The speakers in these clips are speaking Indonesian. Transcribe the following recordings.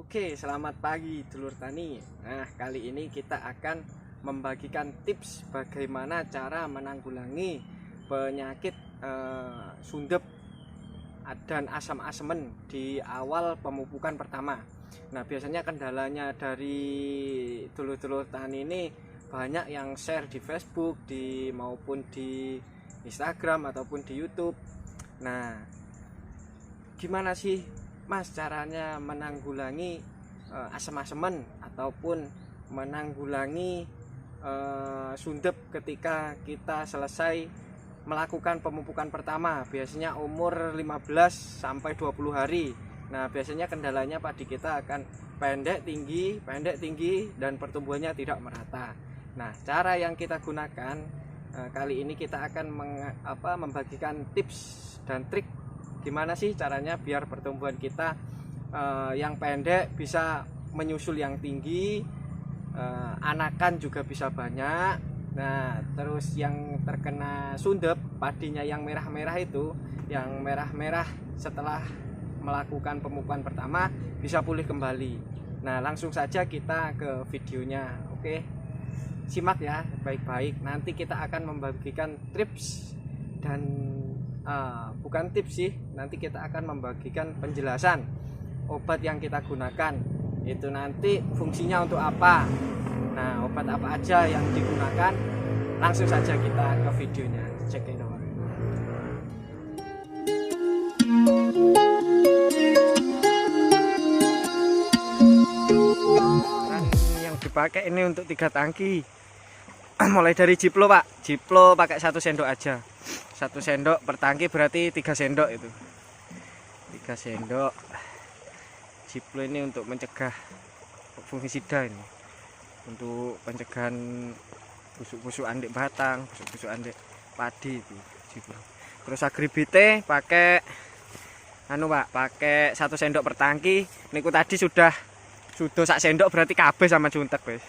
Oke, selamat pagi dulur tani. Nah, kali ini kita akan membagikan tips bagaimana cara menanggulangi penyakit sundep dan asam-asemen di awal pemupukan pertama. Nah, biasanya kendalanya dari dulur-dulur tani ini banyak yang share di Facebook, maupun di Instagram ataupun di YouTube. Nah, gimana sih Mas caranya menanggulangi asam-asemen ataupun menanggulangi sundep ketika kita selesai melakukan pemupukan pertama, biasanya umur 15 sampai 20 hari. Nah, biasanya kendalanya padi kita akan pendek tinggi dan pertumbuhannya tidak merata. Nah, cara yang kita gunakan kali ini kita akan membagikan tips dan trik gimana sih caranya biar pertumbuhan kita yang pendek bisa menyusul yang tinggi, anakan juga bisa banyak. Nah, terus yang terkena sundep, padinya yang merah-merah itu, yang merah-merah setelah melakukan pemupukan pertama bisa pulih kembali. Nah, langsung saja kita ke videonya. Oke, simak ya baik-baik. Nanti kita akan membagikan tips dan bukan tips sih, nanti kita akan membagikan penjelasan obat yang kita gunakan, itu nanti fungsinya untuk apa. Nah, obat apa aja yang digunakan, langsung saja kita ke videonya, cek it out. Yang dipakai ini untuk 3 tangki. Mulai dari jiplo Pak, jiplo pakai 1 sendok aja. 1 sendok per tangki berarti 3 sendok itu. 3 sendok. Jiplo ini untuk mencegah fungisida ini. Untuk pencegahan busuk-busukan di batang, busuk-busukan di padi itu jiplo. Terus agribite pakai Pak, pakai 1 sendok per tangki. Niku tadi sudah 1 sendok berarti kabeh sama juntek, guys.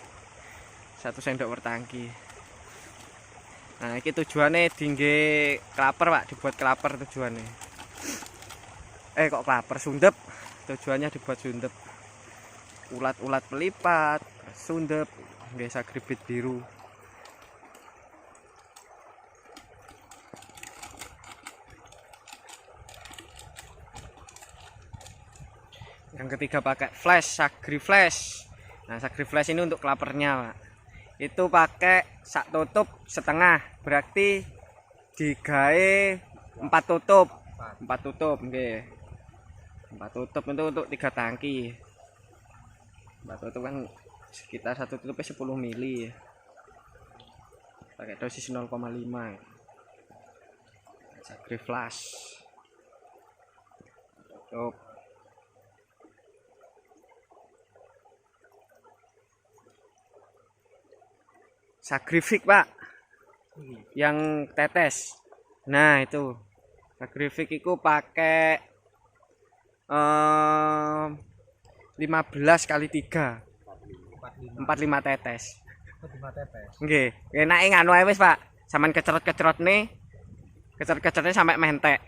1 sendok per tangki. Nah, ini tujuannya dingge kelaper Pak, dibuat kelaper tujuannya. Kok kelaper, sundep. Tujuannya dibuat sundep. Ulat-ulat pelipat, sundep, biasa gribit biru. Yang ketiga pakai flash, sagri flash. Nah, sagri flash ini untuk kelapernya Pak. Itu pakai sak tutup setengah, berarti digawe 4 tutup. 4 tutup nggih. 4 tutup itu untuk 3 tangki. 4 tutup kan sekitar 1 tutupnya 10 mili. Pakai dosis 0,5. Sagri flash. Tutup. Sagrifik Pak, yang tetes. Nah, itu Sagrifik itu pakai 15 kali 3 45 tetes. 45 tetes. Nggih, enake nganu ae wis Pak. Saman kecerot-kecerot nih. Kecerot-kecerotnya sampai mentek.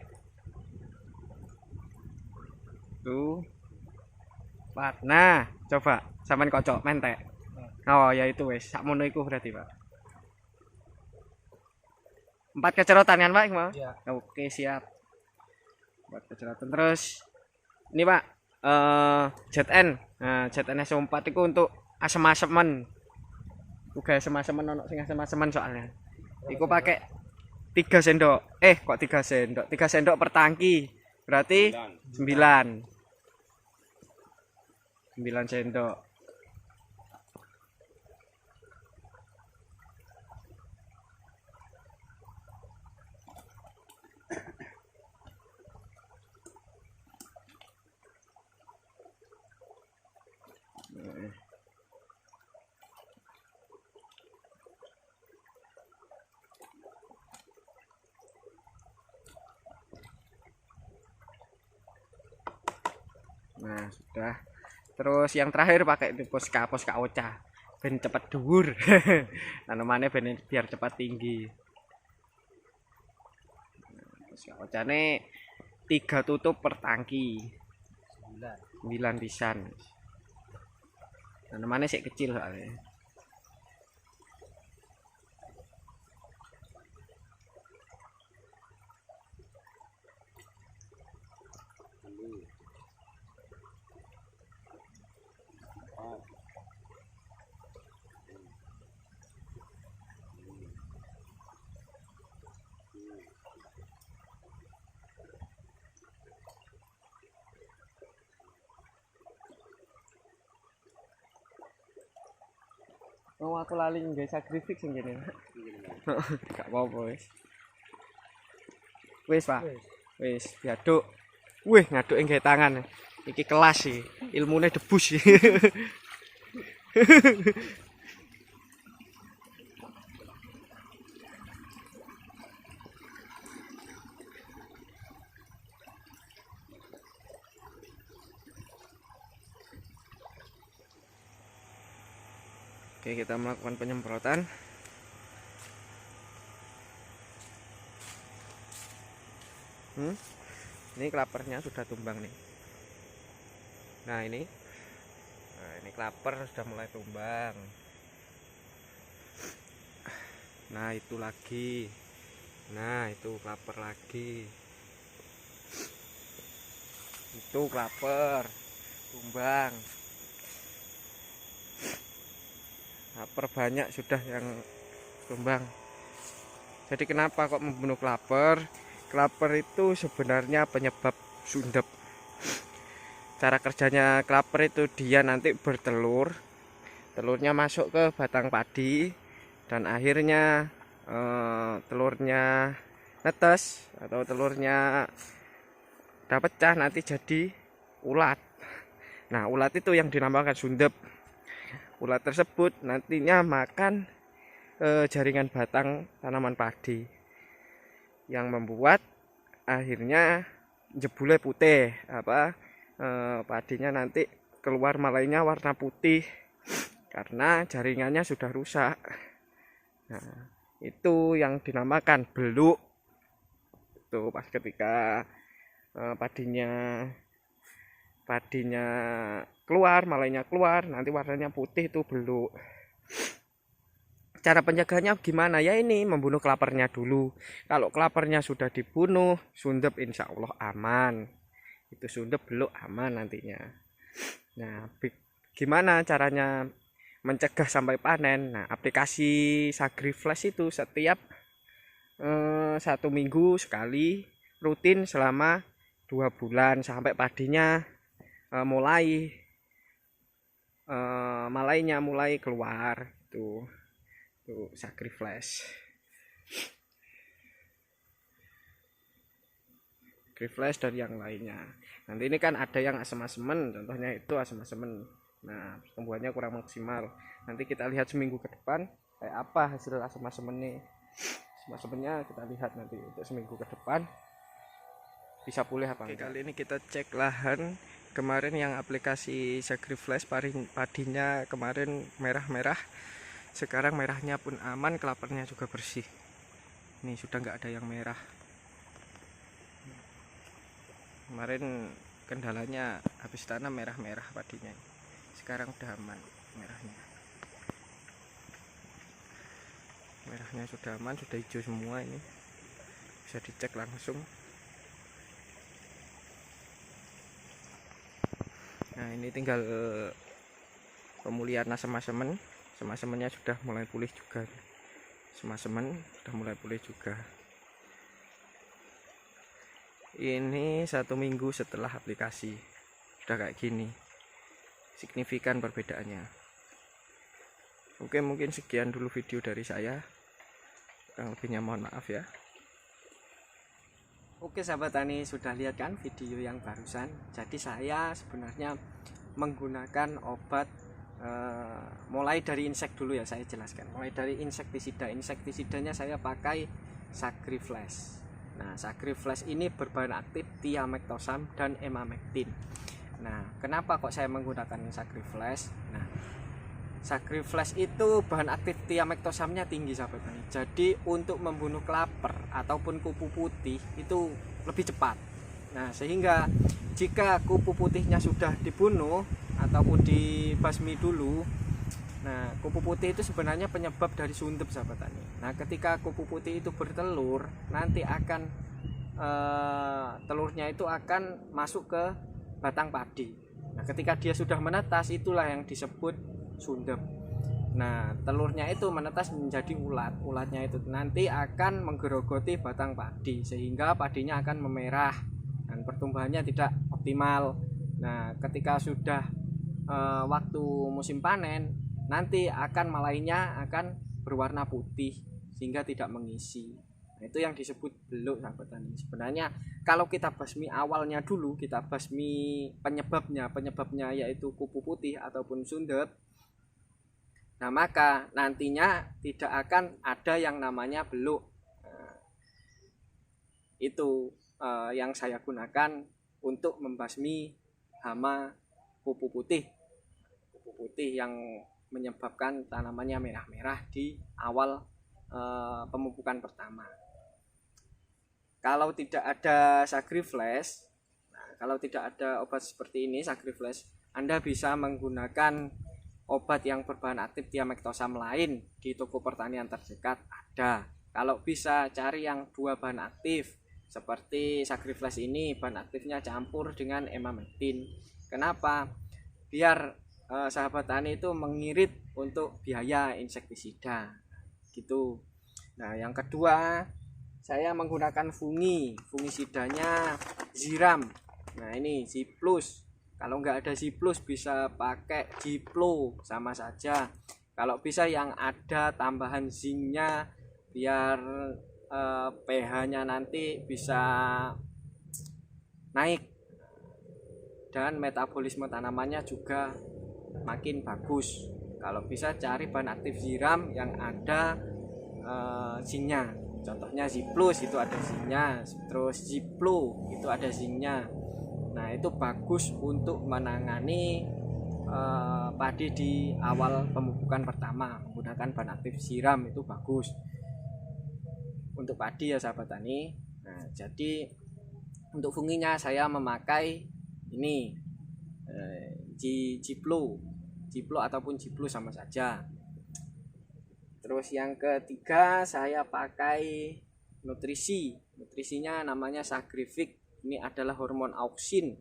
Tuh. Pak. Nah, coba saman kocok mentek. Oh ya itu wes, sakmono iku berarti Pak. 4 kecerotan kan Pak mau? Ya. Oke siap. 4 kecerotan terus. Ini Pak, ZN. Nah, ZN SO4 itu untuk asem-asemen. Uga asem-asemen ono sing asem-asemen soalnya. Iku pakai 3 sendok. Kok 3 sendok? 3 sendok per tangki. Berarti 9. 9 sendok. Nah, sudah. Terus yang terakhir pakai poska oca. Ben cepat dhuwur. Tanamannya biar cepat tinggi. Poska ocane 3 tutup per tangki. 9 pisan. tanamannya sih kecil soalnya. Oh, aku lali nggak sacrifice sing kene. Gak apa-apa wis. Wis, Pak. Wis, diaduk. Wih, ngaduk nggae tangan. Iki kelas iki. Ilmune debus iki. Oke, kita melakukan penyemprotan. Ini kelapernya sudah tumbang nih. Nah ini kelaper sudah mulai tumbang. Nah itu lagi. Nah itu kelaper lagi. Itu kelaper tumbang. Kelaper banyak sudah yang tumbang. Jadi kenapa kok membunuh kelaper? Kelaper itu sebenarnya penyebab sundep. Cara kerjanya kelaper itu dia nanti bertelur, telurnya masuk ke batang padi, dan akhirnya telurnya netes atau telurnya udah pecah nanti jadi ulat. Nah ulat itu yang dinamakan sundep. Ulat tersebut nantinya makan jaringan batang tanaman padi, yang membuat akhirnya jebule putih, padinya nanti keluar malainya warna putih karena jaringannya sudah rusak. Nah itu yang dinamakan beluk. Tuh pas ketika padinya keluar, malainya keluar, nanti warnanya putih, itu beluk. Cara penjaganya gimana? Ya ini membunuh kelapernya dulu. Kalau kelapernya sudah dibunuh, sundep insya Allah aman. Itu sundep beluk aman nantinya. Nah, gimana caranya mencegah sampai panen? Nah, aplikasi Sagriflash itu setiap 1 minggu sekali, rutin selama 2 bulan sampai padinya malainya mulai keluar. Tuh Sagriflash dan yang lainnya. Nanti ini kan ada yang asem-asemen, contohnya itu asem-asemen. Nah pertumbuhannya kurang maksimal. Nanti kita lihat seminggu ke depan kayak apa hasil asem-asemen nih. Asem-asemennya kita lihat nanti untuk seminggu ke depan bisa pulih apa enggak. Kali ini kita cek lahan. Kemarin yang aplikasi Sagriflash padinya kemarin merah-merah. Sekarang merahnya pun aman, kelapernya juga bersih. Ini sudah nggak ada yang merah. Kemarin kendalanya habis tanam merah-merah padinya. Sekarang udah aman merahnya. Merahnya sudah aman, sudah hijau semua ini. Bisa dicek langsung. Nah, ini tinggal pemulihan asem-asemen. Asem-asemennya sudah mulai pulih juga. Asem-asemen sudah mulai pulih juga. Ini 1 minggu setelah aplikasi sudah kayak gini, signifikan perbedaannya. Oke, mungkin sekian dulu video dari saya, kurang lebihnya mohon maaf ya. Oke sahabat tani, sudah lihat kan video yang barusan. Jadi saya sebenarnya menggunakan obat mulai dari insek dulu ya, saya jelaskan. Mulai dari insektisidanya saya pakai Sagriflash. Nah, Sagriflash ini berbahan aktif thiamethoxam dan emamectin. Nah, kenapa kok saya menggunakan Sagriflash? Nah, Sagriflash itu bahan aktif thiamethoxamnya tinggi sahabat tani. Jadi untuk membunuh kelaper ataupun kupu putih itu lebih cepat. Nah, sehingga jika kupu putihnya sudah dibunuh, ataupun dibasmi dulu. Nah, kupu putih itu sebenarnya penyebab dari sundep, sahabat tani. Nah, ketika kupu putih itu bertelur, nanti akan telurnya itu akan masuk ke batang padi. Nah, ketika dia sudah menetas, itulah yang disebut sundep. Nah, telurnya itu menetas menjadi ulat. Ulatnya itu nanti akan menggerogoti batang padi sehingga padinya akan memerah dan pertumbuhannya tidak optimal. Nah, ketika sudah waktu musim panen, nanti akan malainya akan berwarna putih sehingga tidak mengisi. Nah, itu yang disebut beluk, sahabat tani. Sebenarnya kalau kita basmi awalnya dulu, kita basmi penyebabnya yaitu kupu putih ataupun sundep. Nah, maka nantinya tidak akan ada yang namanya beluk. Nah, itu yang saya gunakan untuk membasmi hama kupu putih. Kupu putih yang menyebabkan tanamannya merah-merah di awal pemupukan pertama. Kalau tidak ada Sagriflash, kalau tidak ada obat seperti ini Sagriflash, Anda bisa menggunakan obat yang berbahan aktif Thiamethoxam lain di toko pertanian terdekat ada. Kalau bisa cari yang 2 bahan aktif seperti Sagriflash ini, bahan aktifnya campur dengan emamectin. Kenapa? Biar sahabat tani itu mengirit untuk biaya insektisida gitu. Nah, yang kedua saya menggunakan fungisidanya Ziram. Nah, ini Ziplus. Kalau nggak ada Ziplus bisa pakai Ziplo sama saja. Kalau bisa yang ada tambahan zincnya biar pH-nya nanti bisa naik dan metabolisme tanamannya juga makin bagus. Kalau bisa cari bahan aktif Ziram yang ada zincnya. Contohnya Ziplus itu ada zincnya, terus Ziplo itu ada zincnya. Nah, itu bagus untuk menangani padi di awal pemupukan pertama. Menggunakan bahan aktif Ziram itu bagus untuk padi ya, sahabat tani. Nah, jadi untuk funginya saya memakai ini Ziplo ataupun Ziplo sama saja. Terus yang ketiga saya pakai nutrisinya namanya Sagrifik. Ini adalah hormon auksin.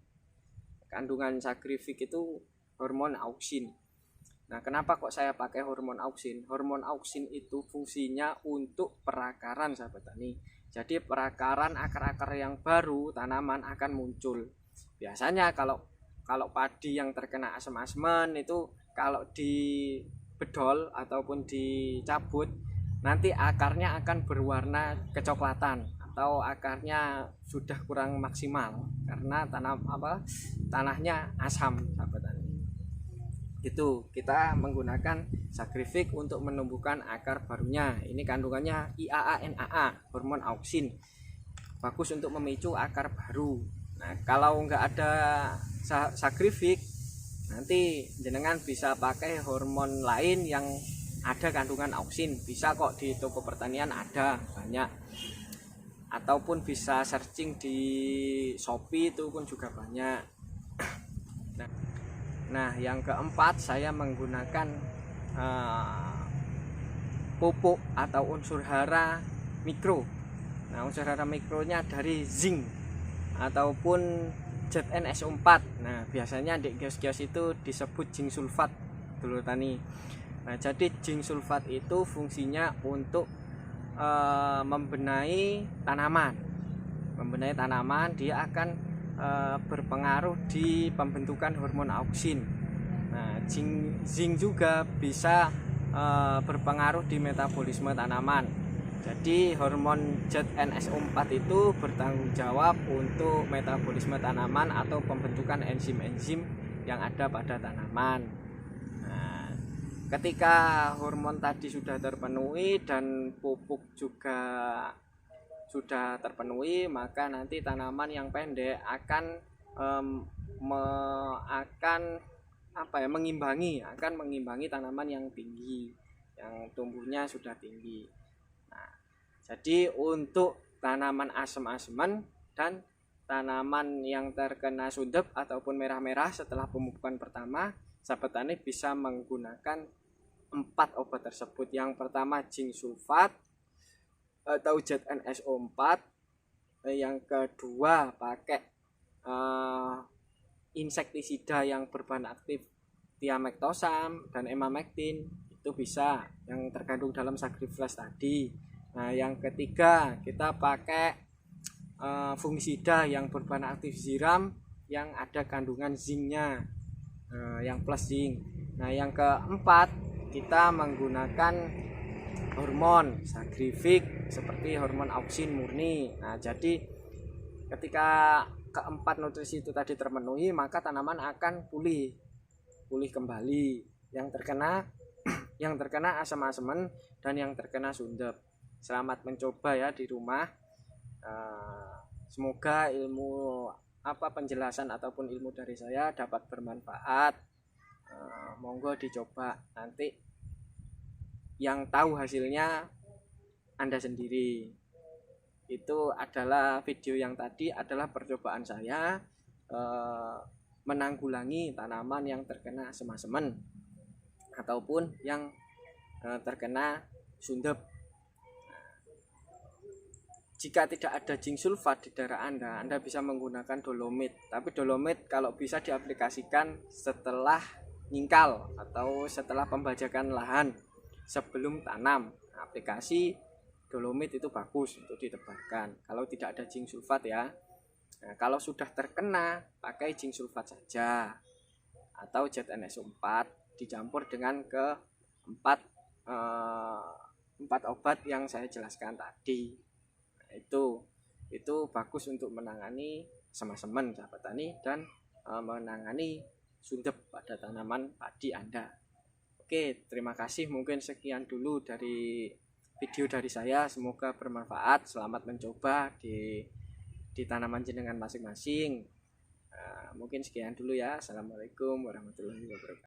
Kandungan Sagrifik itu hormon auksin. Nah, kenapa kok saya pakai hormon auksin? Hormon auksin itu fungsinya untuk perakaran, sahabat tani. Jadi perakaran akar-akar yang baru tanaman akan muncul. Biasanya kalau padi yang terkena asem-aseman itu kalau di bedol ataupun dicabut nanti akarnya akan berwarna kecoklatan atau akarnya sudah kurang maksimal karena tanahnya asam, sahabat tani. Itu kita menggunakan Sagrifik untuk menumbuhkan akar barunya. Ini kandungannya IAA-NAA, hormon auksin, bagus untuk memicu akar baru. Nah, kalau nggak ada Sagrifik, nanti jenengan bisa pakai hormon lain yang ada kandungan auksin. Bisa kok di toko pertanian ada banyak, ataupun bisa searching di Shopee itu pun juga banyak. Nah, yang keempat saya menggunakan pupuk atau unsur hara mikro. Nah, unsur hara mikronya dari zinc ataupun ZnSO4. Nah, biasanya di kios-kios itu disebut zinc sulfat, dulur tani. Nah, jadi zinc sulfat itu fungsinya untuk membenahi tanaman. Membenahi tanaman, dia akan berpengaruh di pembentukan hormon auksin. Nah, zinc juga bisa berpengaruh di metabolisme tanaman. Jadi hormon ZnSO4 itu bertanggung jawab untuk metabolisme tanaman atau pembentukan enzim-enzim yang ada pada tanaman. Nah, ketika hormon tadi sudah terpenuhi dan pupuk juga sudah terpenuhi, maka nanti tanaman yang pendek akan mengimbangi tanaman yang tinggi, yang tumbuhnya sudah tinggi. Nah, jadi untuk tanaman asem-aseman dan tanaman yang terkena sundep ataupun merah-merah setelah pemupukan pertama, sahabat tani bisa menggunakan 4 obat tersebut. Yang pertama zinc sulfat atau ZnSO4, yang kedua pakai insektisida yang berbahan aktif thiamethoxam dan emamectin, itu bisa yang terkandung dalam Sagriflash tadi. Nah, yang ketiga kita pakai fungisida yang berbahan aktif ziram yang ada kandungan zincnya, yang plus zinc. Nah, yang keempat kita menggunakan hormon sagrifik seperti hormon auksin murni. Nah, jadi ketika keempat nutrisi itu tadi terpenuhi, maka tanaman akan pulih kembali yang terkena asam-asaman dan yang terkena sundep. Selamat mencoba ya di rumah. Semoga penjelasan ataupun ilmu dari saya dapat bermanfaat. Monggo dicoba, nanti yang tahu hasilnya Anda sendiri. Itu adalah video yang tadi adalah percobaan saya menanggulangi tanaman yang terkena asam-asaman ataupun yang terkena sundep. Jika tidak ada zinc sulfat di daerah Anda bisa menggunakan dolomit. Tapi dolomit kalau bisa diaplikasikan setelah nyingkal atau setelah pembajakan lahan sebelum tanam. Aplikasi dolomit itu bagus untuk ditebarkan kalau tidak ada zinc sulfat ya. Nah, kalau sudah terkena pakai zinc sulfat saja atau ZnSO4 dicampur dengan keempat obat yang saya jelaskan tadi. Itu bagus untuk menangani asam-asaman sahabat tani dan menangani sundep pada tanaman padi Anda. Oke, terima kasih. Mungkin sekian dulu dari video dari saya. Semoga bermanfaat. Selamat mencoba di tanaman jenengan masing-masing. Mungkin sekian dulu ya. Assalamualaikum warahmatullahi wabarakatuh.